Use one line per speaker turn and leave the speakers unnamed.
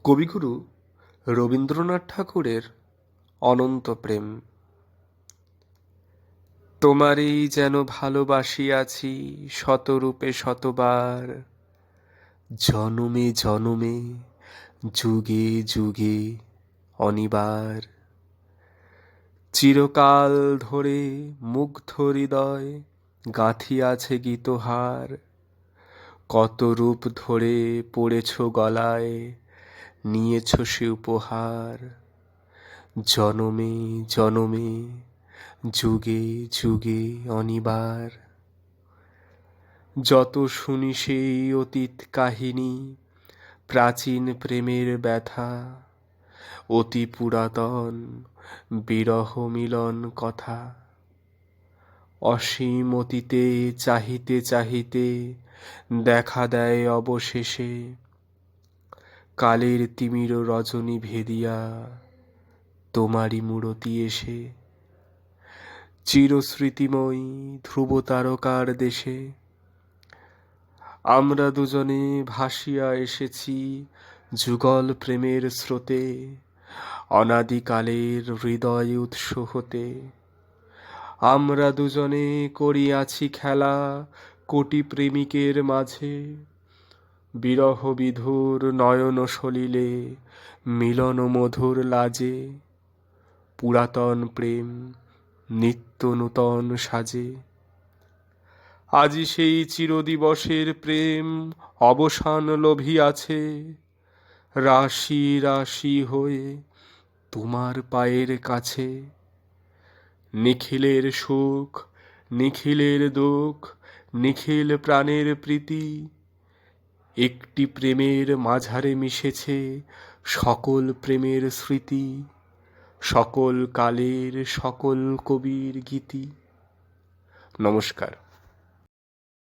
কবিগুরু রবীন্দ্রনাথ ঠাকুরের অনন্ত প্রেম। তোমারই যেন ভালোবাসিয়াছি শতরূপে শতবার, জনমে জনমে যুগে যুগে অনিবার। চিরকাল ধরে মুগ্ধ হৃদয় গাঁথিয়াছে গীতহার, কত রূপ ধরে পড়েছ গলায়, নিয়েছ সে উপহার। জনমে জনমে যুগে যুগে অনিবার। যত শুনি সেই অতীত কাহিনী, প্রাচীন প্রেমের ব্যথা, অতি পুরাতন বিরহ মিলন কথা। অসীম অতীতে চাহিতে চাহিতে দেখা দেয় অবশেষে, কালের তিমির রজনী ভেদিয়া তোমারই মূরতি এসে। চিরস্মৃতিময়ী ধ্রুব তারকার দেশে আমরা দুজনে ভাসিয়া এসেছি যুগল প্রেমের স্রোতে, অনাদিকালের হৃদয় উৎস হতে। আমরা দুজনে করিয়াছি খেলা কোটি প্রেমিকের মাঝে, বিরহ বিধুর নয়ন সলিলে মিলন মধুর লাজে। পুরাতন প্রেম নিত্য নূতন সাজে, আজি সেই চিরদিবসের প্রেম অবসান লভিয়াছে। রাশি রাশি হয়ে তোমার পায়ের কাছে, নিখিলের সুখ নিখিলের দুঃখ নিখিল প্রাণের প্রীতি, একটি প্রেমের মাঝারে মিশেছে সকল প্রেমের স্মৃতি, সকল কালের সকল কবির গীতি। নমস্কার।